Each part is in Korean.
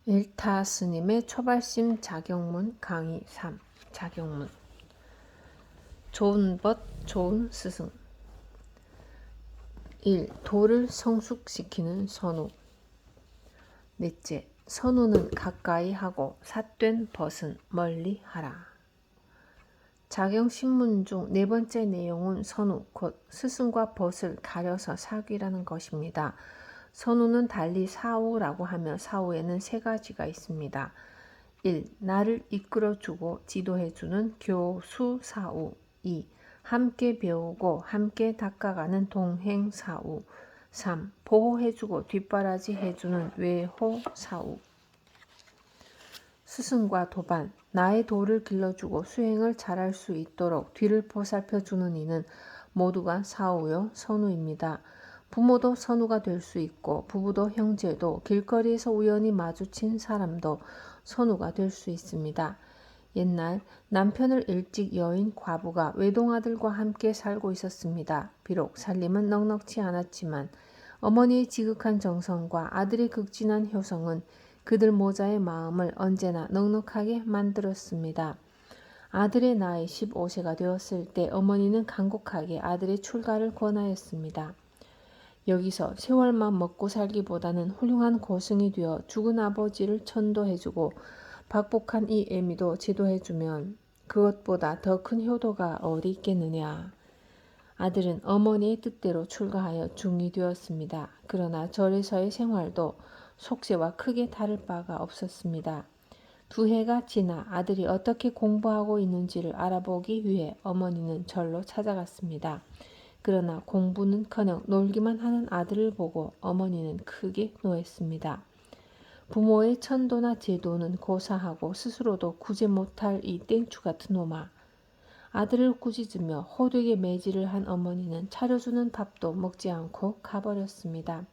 일타 스님의 초발심 작용문 강의 3. 작용문. 좋은 벗 좋은 스승. 1. 도를 성숙시키는 선우. 넷째, 선우는 가까이 하고 삿된 벗은 멀리 하라. 작용신문 중 네 번째 내용은 선우, 곧 스승과 벗을 가려서 사귀라는 것입니다. 선우는 달리 사우라고 하며 사우에는 세 가지가 있습니다. 1. 나를 이끌어주고 지도해주는 교수사우. 2. 함께 배우고 함께 닦아가는 동행사우. 3. 보호해주고 뒷바라지 해주는 외호사우. 스승과 도반, 나의 도를 길러주고 수행을 잘할 수 있도록 뒤를 보살펴주는 이는 모두가 사우요 선우입니다. 부모도 선우가 될 수 있고 부부도 형제도 길거리에서 우연히 마주친 사람도 선우가 될 수 있습니다. 옛날 남편을 일찍 여인 과부가 외동아들과 함께 살고 있었습니다. 비록 살림은 넉넉지 않았지만 어머니의 지극한 정성과 아들의 극진한 효성은 그들 모자의 마음을 언제나 넉넉하게 만들었습니다. 아들의 나이 15세가 되었을 때 어머니는 간곡하게 아들의 출가를 권하였습니다. 여기서 세월만 먹고 살기보다는 훌륭한 고승이 되어 죽은 아버지를 천도해주고 박복한 이 애미도 지도해주면 그것보다 더 큰 효도가 어디 있겠느냐. 아들은 어머니의 뜻대로 출가하여 중이 되었습니다. 그러나 절에서의 생활도 속세와 크게 다를 바가 없었습니다. 2해가 지나 아들이 어떻게 공부하고 있는지를 알아보기 위해 어머니는 절로 찾아갔습니다. 그러나 공부는커녕 놀기만 하는 아들을 보고 어머니는 크게 노했습니다. 부모의 천도나 제도는 고사하고 스스로도 구제 못할 이 땡추 같은 놈아. 아들을 꾸짖으며 호되게 매질을 한 어머니는 차려주는 밥도 먹지 않고 가버렸습니다.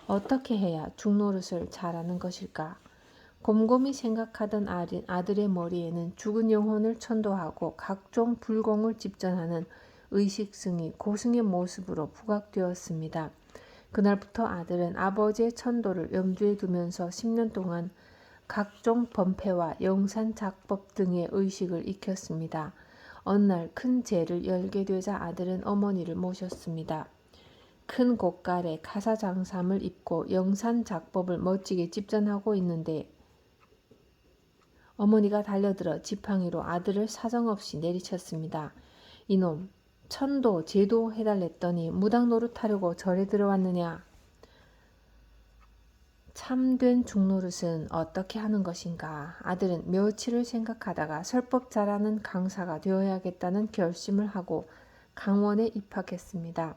어떻게 해야 죽노릇을 잘하는 것일까? 곰곰이 생각하던 아들의 머리에는 죽은 영혼을 천도하고 각종 불공을 집전하는 의식승이 고승의 모습으로 부각되었습니다. 그날부터 아들은 아버지의 천도를 염두에 두면서 10년 동안 각종 범패와 영산작법 등의 의식을 익혔습니다. 어느 날 큰 제를 열게 되자 아들은 어머니를 모셨습니다. 큰 곳간에 가사장삼을 입고 영산작법을 멋지게 집전하고 있는데 어머니가 달려들어 지팡이로 아들을 사정없이 내리쳤습니다. 이놈, 천도, 제도 해달랬더니 무당 노릇하려고 절에 들어왔느냐. 참된 죽노릇은 어떻게 하는 것인가. 아들은 며칠을 생각하다가 설법 잘하는 강사가 되어야겠다는 결심을 하고 강원에 입학했습니다.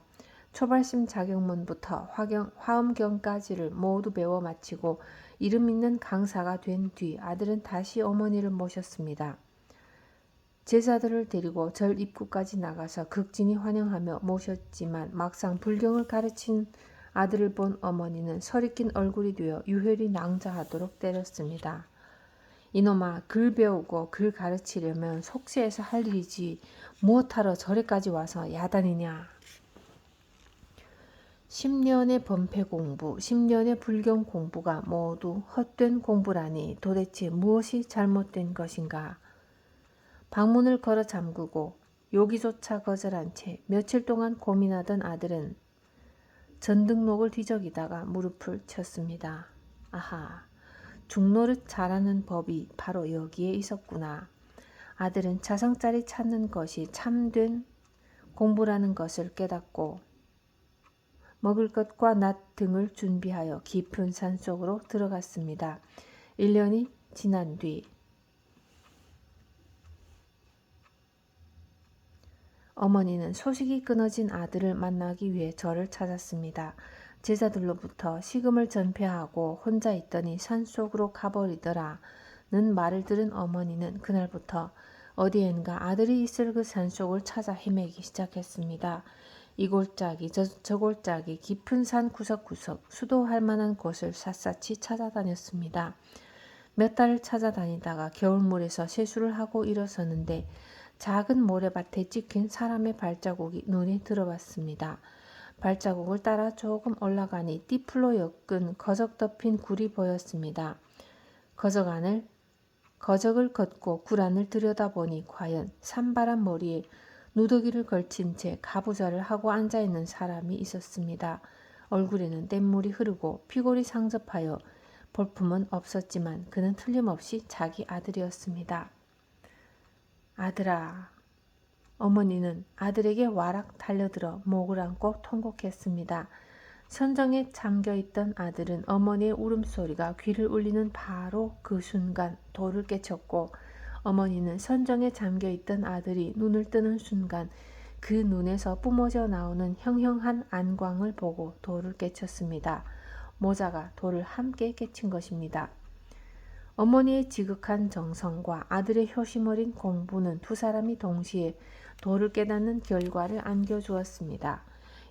초발심 작용문부터 화엄경까지를 모두 배워 마치고 이름 있는 강사가 된 뒤 아들은 다시 어머니를 모셨습니다. 제자들을 데리고 절 입구까지 나가서 극진히 환영하며 모셨지만 막상 불경을 가르친 아들을 본 어머니는 서리낀 얼굴이 되어 유혈이 낭자하도록 때렸습니다. 이놈아, 글 배우고 글 가르치려면 속세에서 할 일이지 무엇하러 절에까지 와서 야단이냐. 10년의 범패 공부, 10년의 불경 공부가 모두 헛된 공부라니 도대체 무엇이 잘못된 것인가. 방문을 걸어 잠그고 요기조차 거절한 채 며칠 동안 고민하던 아들은 전등록을 뒤적이다가 무릎을 쳤습니다. 아하, 죽노릇 잘하는 법이 바로 여기에 있었구나. 아들은 자성짜리 찾는 것이 참된 공부라는 것을 깨닫고 먹을 것과 낫 등을 준비하여 깊은 산속으로 들어갔습니다. 1년이 지난 뒤 어머니는 소식이 끊어진 아들을 만나기 위해 저를 찾았습니다. 제자들로부터 식음을 전폐하고 혼자 있더니 산속으로 가버리더라는 말을 들은 어머니는 그날부터 어디엔가 아들이 있을 그 산속을 찾아 헤매기 시작했습니다. 이 골짜기 저 골짜기 깊은 산 구석구석 수도할 만한 곳을 샅샅이 찾아다녔습니다. 몇 달을 찾아다니다가 겨울물에서 세수를 하고 일어섰는데 작은 모래밭에 찍힌 사람의 발자국이 눈에 들어왔습니다. 발자국을 따라 조금 올라가니 띠풀로 엮은 거적 덮인 굴이 보였습니다. 거적을 걷고 구란을 들여다보니 과연 산발한 머리에 누더기를 걸친 채 가부좌를 하고 앉아있는 사람이 있었습니다. 얼굴에는 뗏물이 흐르고 피골이 상접하여 볼품은 없었지만 그는 틀림없이 자기 아들이었습니다. 아들아. 어머니는 아들에게 와락 달려들어 목을 안고 통곡했습니다. 선정에 잠겨있던 아들은 어머니의 울음소리가 귀를 울리는 바로 그 순간 돌을 깨쳤고, 어머니는 선정에 잠겨있던 아들이 눈을 뜨는 순간 그 눈에서 뿜어져 나오는 형형한 안광을 보고 돌을 깨쳤습니다. 모자가 돌을 함께 깨친 것입니다. 어머니의 지극한 정성과 아들의 효심 어린 공부는 두 사람이 동시에 도를 깨닫는 결과를 안겨주었습니다.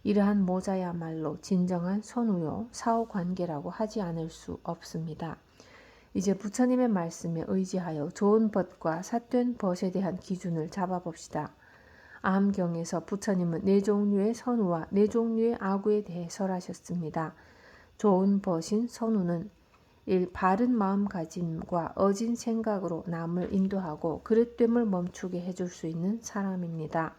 이러한 모자야말로 진정한 선우요 사후 관계라고 하지 않을 수 없습니다. 이제 부처님의 말씀에 의지하여 좋은 벗과 삿된 벗에 대한 기준을 잡아봅시다. 암경에서 부처님은 네 종류의 선우와 네 종류의 악우에 대해 설하셨습니다. 좋은 벗인 선우는 바른 마음가짐과 어진 생각으로 남을 인도하고 그릇됨을 멈추게 해줄 수 있는 사람입니다.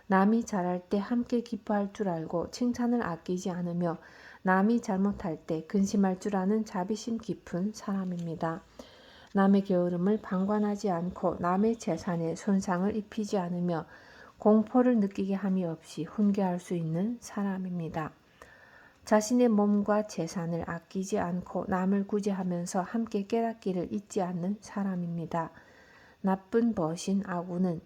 남이 잘할 때 함께 기뻐할 줄 알고 칭찬을 아끼지 않으며 남이 잘못할 때 근심할 줄 아는 자비심 깊은 사람입니다. 남의 게으름을 방관하지 않고 남의 재산에 손상을 입히지 않으며 공포를 느끼게 함이 없이 훈계할 수 있는 사람입니다. 자신의 몸과 재산을 아끼지 않고 남을 구제하면서 함께 깨닫기를 잊지 않는 사람입니다. 나쁜 벗인 아구는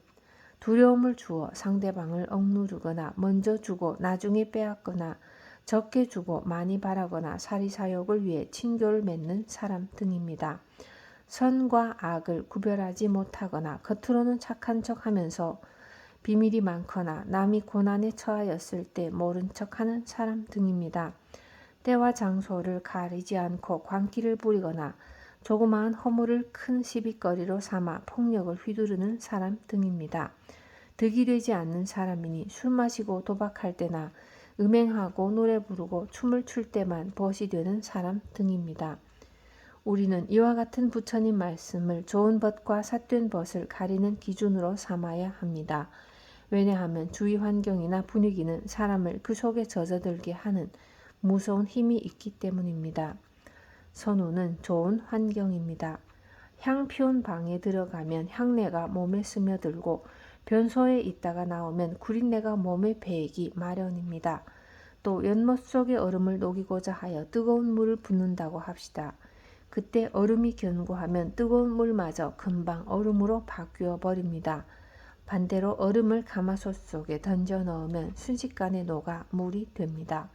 두려움을 주어 상대방을 억누르거나 먼저 주고 나중에 빼앗거나 적게 주고 많이 바라거나 사리사욕을 위해 친교를 맺는 사람 등입니다. 선과 악을 구별하지 못하거나 겉으로는 착한 척하면서 비밀이 많거나 남이 고난에 처하였을 때 모른 척하는 사람 등입니다. 때와 장소를 가리지 않고 광기를 부리거나 조그마한 허물을 큰 시비거리로 삼아 폭력을 휘두르는 사람 등입니다. 득이 되지 않는 사람이니 술 마시고 도박할 때나 음행하고 노래 부르고 춤을 출 때만 벗이 되는 사람 등입니다. 우리는 이와 같은 부처님 말씀을 좋은 벗과 삿된 벗을 가리는 기준으로 삼아야 합니다. 왜냐하면 주위 환경이나 분위기는 사람을 그 속에 젖어들게 하는 무서운 힘이 있기 때문입니다. 선우는 좋은 환경입니다. 향 피운 방에 들어가면 향내가 몸에 스며들고 변소에 있다가 나오면 구린내가 몸에 배이기 마련입니다. 또 연못 속의 얼음을 녹이고자 하여 뜨거운 물을 붓는다고 합시다. 그때 얼음이 견고하면 뜨거운 물마저 금방 얼음으로 바뀌어 버립니다. 반대로 얼음을 가마솥 속에 던져 넣으면 순식간에 녹아 물이 됩니다.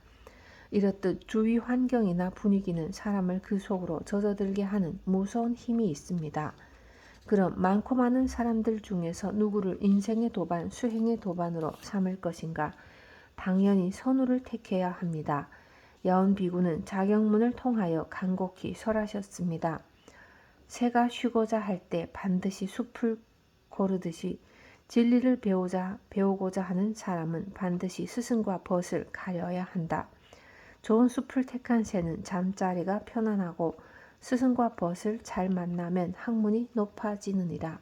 이렇듯 주위 환경이나 분위기는 사람을 그 속으로 젖어들게 하는 무서운 힘이 있습니다. 그럼 많고 많은 사람들 중에서 누구를 인생의 도반, 수행의 도반으로 삼을 것인가? 당연히 선우를 택해야 합니다. 야온 비구는 자경문을 통하여 간곡히 설하셨습니다. 새가 쉬고자 할 때 반드시 숲을 고르듯이 진리를 배우고자 하는 사람은 반드시 스승과 벗을 가려야 한다. 좋은 숲을 택한 새는 잠자리가 편안하고 스승과 벗을 잘 만나면 학문이 높아지느니라.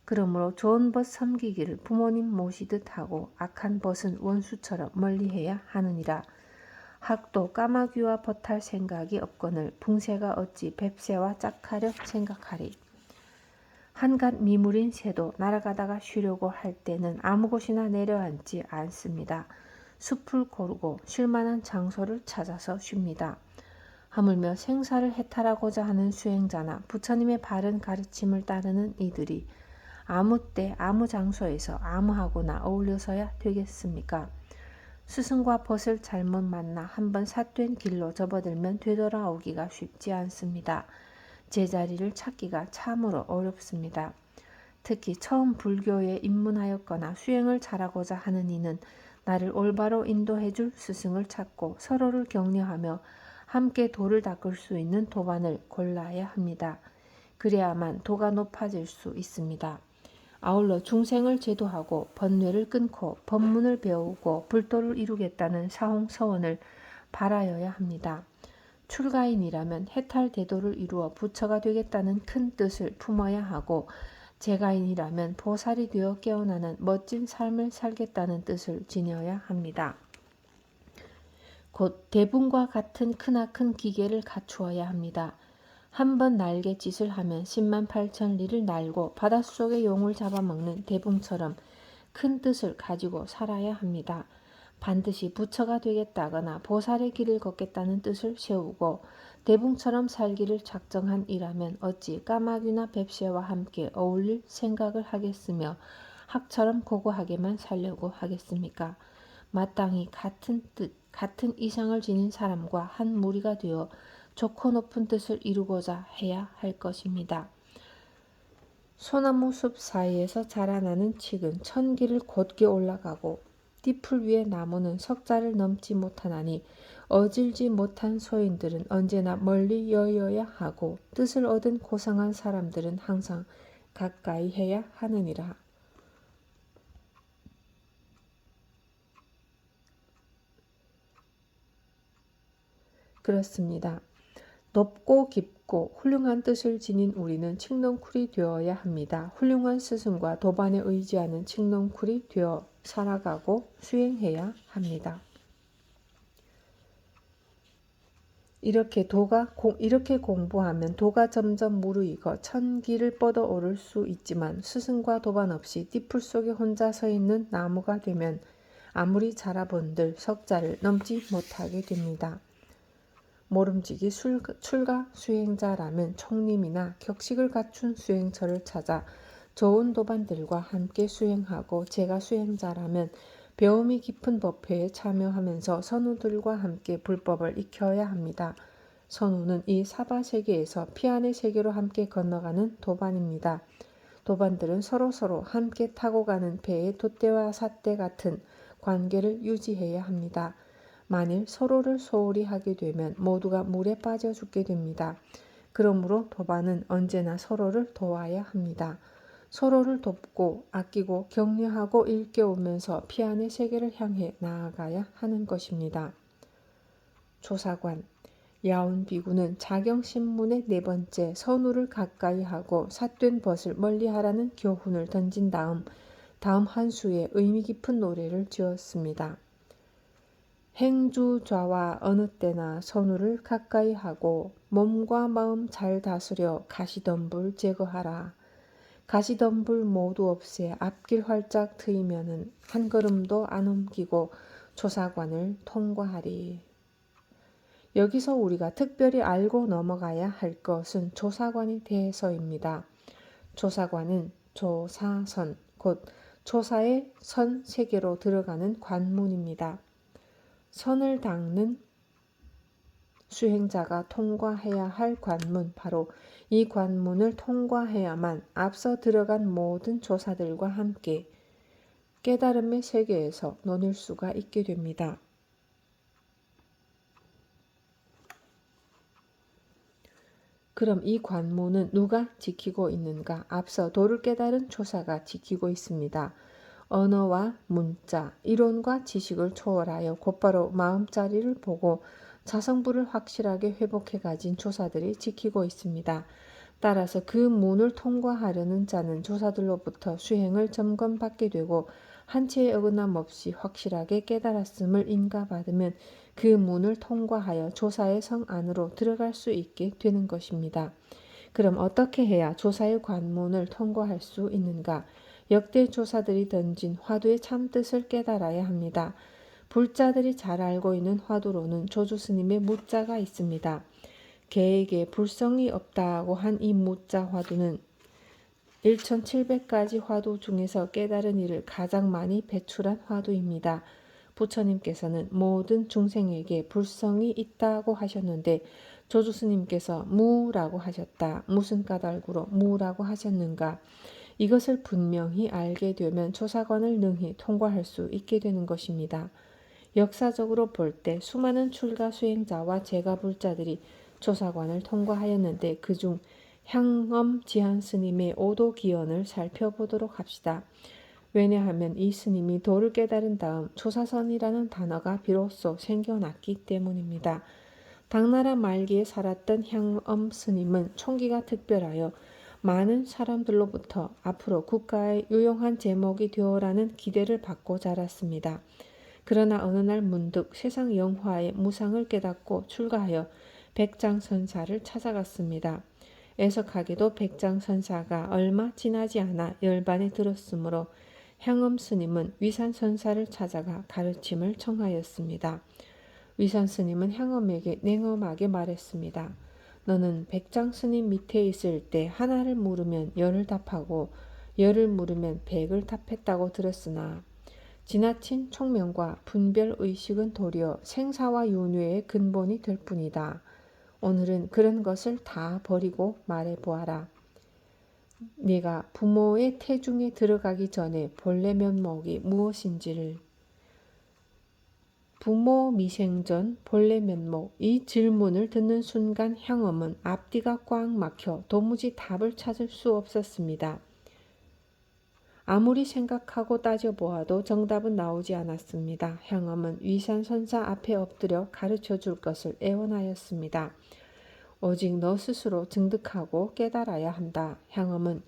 그러므로 좋은 벗 섬기기를 부모님 모시듯 하고 악한 벗은 원수처럼 멀리해야 하느니라. 학도 까마귀와 벗할 생각이 없거늘 붕새가 어찌 뱁새와 짝하려 생각하리. 한갓 미물인 새도 날아가다가 쉬려고 할 때는 아무 곳이나 내려앉지 않습니다. 숲을 고르고 쉴만한 장소를 찾아서 쉽니다. 하물며 생사를 해탈하고자 하는 수행자나 부처님의 바른 가르침을 따르는 이들이 아무 때 아무 장소에서 아무하고나 어울려서야 되겠습니까? 스승과 벗을 잘못 만나 한번 삿된 길로 접어들면 되돌아오기가 쉽지 않습니다. 제자리를 찾기가 참으로 어렵습니다. 특히 처음 불교에 입문하였거나 수행을 잘하고자 하는 이는 나를 올바로 인도해줄 스승을 찾고 서로를 격려하며 함께 도를 닦을 수 있는 도반을 골라야 합니다. 그래야만 도가 높아질 수 있습니다. 아울러 중생을 제도하고 번뇌를 끊고 법문을 배우고 불도를 이루겠다는 사홍서원을 바라여야 합니다. 출가인이라면 해탈대도를 이루어 부처가 되겠다는 큰 뜻을 품어야 하고, 재가인이라면 보살이 되어 깨어나는 멋진 삶을 살겠다는 뜻을 지녀야 합니다. 곧 대붕과 같은 크나큰 기계를 갖추어야 합니다. 한번 날갯짓을 하면 10만 8천 리를 날고 바닷속의 용을 잡아먹는 대붕처럼 큰 뜻을 가지고 살아야 합니다. 반드시 부처가 되겠다거나 보살의 길을 걷겠다는 뜻을 세우고 대붕처럼 살기를 작정한 이라면 어찌 까마귀나 뱁새와 함께 어울릴 생각을 하겠으며 학처럼 고고하게만 살려고 하겠습니까? 마땅히 같은 이상을 지닌 사람과 한 무리가 되어 좋고 높은 뜻을 이루고자 해야 할 것입니다. 소나무 숲 사이에서 자라나는 칡은 천길을 곧게 올라가고 띠풀 위의 나무는 석자를 넘지 못하나니 어질지 못한 소인들은 언제나 멀리 여여야 하고 뜻을 얻은 고상한 사람들은 항상 가까이 해야 하느니라. 그렇습니다. 높고 깊고 훌륭한 뜻을 지닌 우리는 칡넝쿨이 되어야 합니다. 훌륭한 스승과 도반에 의지하는 칡넝쿨이 되어 살아가고 수행해야 합니다. 이렇게 공부하면 도가 점점 무르익어 천길을 뻗어 오를 수 있지만 스승과 도반 없이 띠풀 속에 혼자 서 있는 나무가 되면 아무리 자라본들 석자를 넘지 못하게 됩니다. 모름지기 출가 수행자라면 총림이나 격식을 갖춘 수행처를 찾아 좋은 도반들과 함께 수행하고, 제가 수행자라면 배움이 깊은 법회에 참여하면서 선우들과 함께 불법을 익혀야 합니다. 선우는 이 사바세계에서 피안의 세계로 함께 건너가는 도반입니다. 도반들은 서로서로 함께 타고 가는 배의 돛대와 삿대 같은 관계를 유지해야 합니다. 만일 서로를 소홀히 하게 되면 모두가 물에 빠져 죽게 됩니다. 그러므로 도반은 언제나 서로를 도와야 합니다. 서로를 돕고 아끼고 격려하고 일깨우면서 피안의 세계를 향해 나아가야 하는 것입니다. 조사관 야운 비구는 자경신문의 4번째 선우를 가까이 하고 삿된 벗을 멀리하라는 교훈을 던진 다음 한 수에 의미 깊은 노래를 지었습니다. 행주좌와 어느 때나 선우를 가까이 하고 몸과 마음 잘 다스려 가시덤불 제거하라. 가시덤불 모두 없애 앞길 활짝 트이면은 한 걸음도 안 옮기고 조사관을 통과하리. 여기서 우리가 특별히 알고 넘어가야 할 것은 조사관에 대해서입니다. 조사관은 조사선, 곧 조사의 선 세계로 들어가는 관문입니다. 선을 닦는 수행자가 통과해야 할 관문, 바로 이 관문을 통과해야만 앞서 들어간 모든 조사들과 함께 깨달음의 세계에서 논일 수가 있게 됩니다. 그럼 이 관문은 누가 지키고 있는가? 앞서 도를 깨달은 조사가 지키고 있습니다. 언어와 문자, 이론과 지식을 초월하여 곧바로 마음자리를 보고 자성부를 확실하게 회복해 가진 조사들이 지키고 있습니다. 따라서 그 문을 통과하려는 자는 조사들로부터 수행을 점검받게 되고 한 채의 어긋남 없이 확실하게 깨달았음을 인가받으면 그 문을 통과하여 조사의 성 안으로 들어갈 수 있게 되는 것입니다. 그럼 어떻게 해야 조사의 관문을 통과할 수 있는가? 역대 조사들이 던진 화두의 참뜻을 깨달아야 합니다. 불자들이 잘 알고 있는 화두로는 조주스님의 무자가 있습니다. 개에게 불성이 없다고 한 이 무자 화두는 1700가지 화두 중에서 깨달은 이를 가장 많이 배출한 화두입니다. 부처님께서는 모든 중생에게 불성이 있다고 하셨는데 조주스님께서 무라고 하셨다. 무슨 까닭으로 무라고 하셨는가? 이것을 분명히 알게 되면 조사관을 능히 통과할 수 있게 되는 것입니다. 역사적으로 볼 때 수많은 출가 수행자와 제가불자들이 조사관을 통과하였는데 그중 향엄 지한 스님의 오도 기원을 살펴보도록 합시다. 왜냐하면 이 스님이 도를 깨달은 다음 조사선이라는 단어가 비로소 생겨났기 때문입니다. 당나라 말기에 살았던 향엄 스님은 총기가 특별하여 많은 사람들로부터 앞으로 국가의 유용한 제목이 되어라는 기대를 받고 자랐습니다. 그러나 어느 날 문득 세상 영화의 무상을 깨닫고 출가하여 백장선사를 찾아갔습니다. 애석하게도 백장선사가 얼마 지나지 않아 열반에 들었으므로 향엄 스님은 위산선사를 찾아가 가르침을 청하였습니다. 위산 스님은 향엄에게 냉엄하게 말했습니다. 너는 백장 스님 밑에 있을 때 하나를 물으면 열을 답하고 열을 물으면 백을 답했다고 들었으나 지나친 총명과 분별의식은 도리어 생사와 윤회의 근본이 될 뿐이다. 오늘은 그런 것을 다 버리고 말해보아라. 네가 부모의 태중에 들어가기 전에 본래 면목이 무엇인지를. 부모 미생전 본래 면목, 이 질문을 듣는 순간 향엄은 앞뒤가 꽉 막혀 도무지 답을 찾을 수 없었습니다. 아무리 생각하고 따져보아도 정답은 나오지 않았습니다. 향엄은 위산선사 앞에 엎드려 가르쳐 줄 것을 애원하였습니다. 오직 너 스스로 증득하고 깨달아야 한다. 향엄은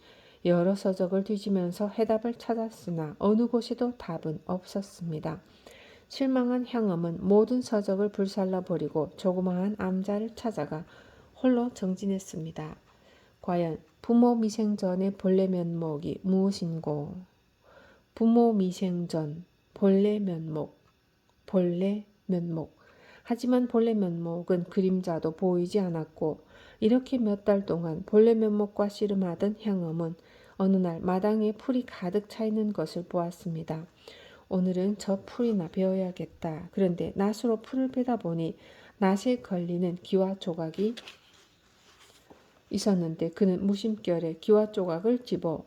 여러 서적을 뒤지면서 해답을 찾았으나 어느 곳에도 답은 없었습니다. 실망한 향엄은 모든 서적을 불살라 버리고 조그마한 암자를 찾아가 홀로 정진했습니다. 과연 부모 미생 전의 본래 면목이 무엇인고? 부모 미생 전 본래 면목, 본래 면목. 하지만 본래 면목은 그림자도 보이지 않았고 이렇게 몇 달 동안 본래 면목과 씨름하던 향엄은 어느 날 마당에 풀이 가득 차 있는 것을 보았습니다. 오늘은 저 풀이나 베어야겠다. 그런데 낫으로 풀을 베다 보니 낫에 걸리는 기와 조각이 있었는데 그는 무심결에 기와 조각을 집어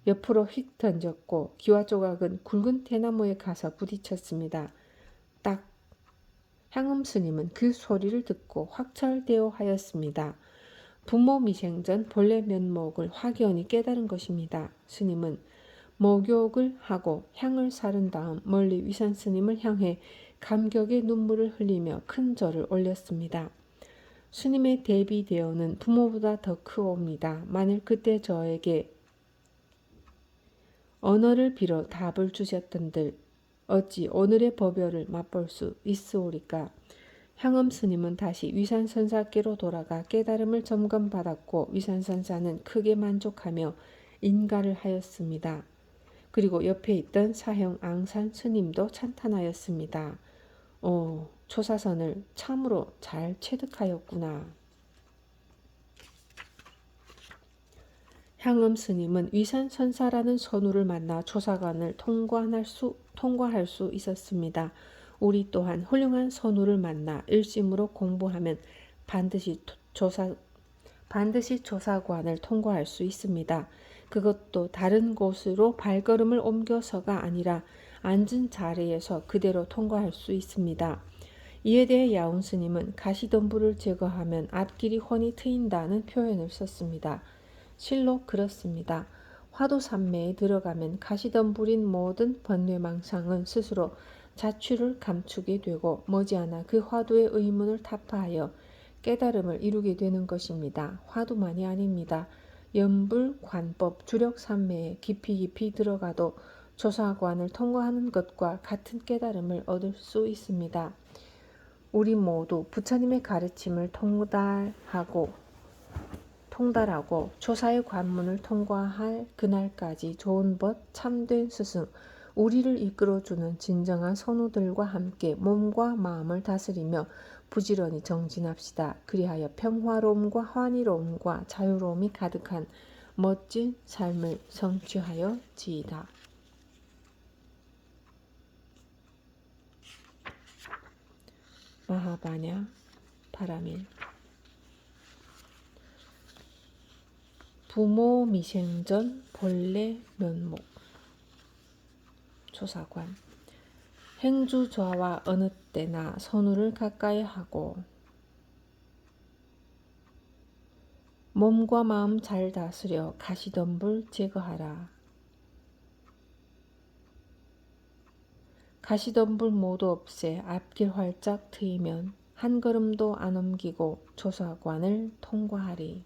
옆으로 휙 던졌고 기와 조각은 굵은 대나무에 가서 부딪혔습니다. 딱! 향엄 스님은 그 소리를 듣고 확철대오하였습니다. 부모 미생전 본래 면목을 확연히 깨달은 것입니다. 스님은 목욕을 하고 향을 사른 다음 멀리 위산 스님을 향해 감격의 눈물을 흘리며 큰 절을 올렸습니다. 스님의 대비되어는 부모보다 더 크옵니다. 만일 그때 저에게 언어를 빌어 답을 주셨던들 어찌 오늘의 법요를 맛볼 수 있으오리까. 향엄 스님은 다시 위산선사께로 돌아가 깨달음을 점검받았고 위산선사는 크게 만족하며 인가를 하였습니다. 그리고 옆에 있던 사형 앙산 스님도 찬탄하였습니다. 오, 초사선을 참으로 잘 체득하였구나. 향엄 스님은 위산선사라는 선우를 만나 초사관을 통과할 수 있었습니다. 우리 또한 훌륭한 선우를 만나 일심으로 공부하면 반드시 조사관을 통과할 수 있습니다. 그것도 다른 곳으로 발걸음을 옮겨서가 아니라 앉은 자리에서 그대로 통과할 수 있습니다. 이에 대해 야운 스님은 가시덤불을 제거하면 앞길이 훤히 트인다는 표현을 썼습니다. 실로 그렇습니다. 화두산매에 들어가면 가시덤불인 모든 번뇌망상은 스스로 자취를 감추게 되고 머지않아 그 화두의 의문을 타파하여 깨달음을 이루게 되는 것입니다. 화두만이 아닙니다. 연불, 관법, 주력산매에 깊이 들어가도 조사관을 통과하는 것과 같은 깨달음을 얻을 수 있습니다. 우리 모두 부처님의 가르침을 통달하고 조사의 관문을 통과할 그날까지 좋은 벗 참된 스승, 우리를 이끌어주는 진정한 선우들과 함께 몸과 마음을 다스리며 부지런히 정진합시다. 그리하여 평화로움과 환희로움과 자유로움이 가득한 멋진 삶을 성취하여 지이다. 마하바냐 파라밀. 부모 미생전 본래 면목. 초사관. 행주좌와 어느 때나 선우를 가까이 하고 몸과 마음 잘 다스려 가시덤불 제거하라. 가시덤불 모두 없애 앞길 활짝 트이면 한 걸음도 안 옮기고 조사관을 통과하리.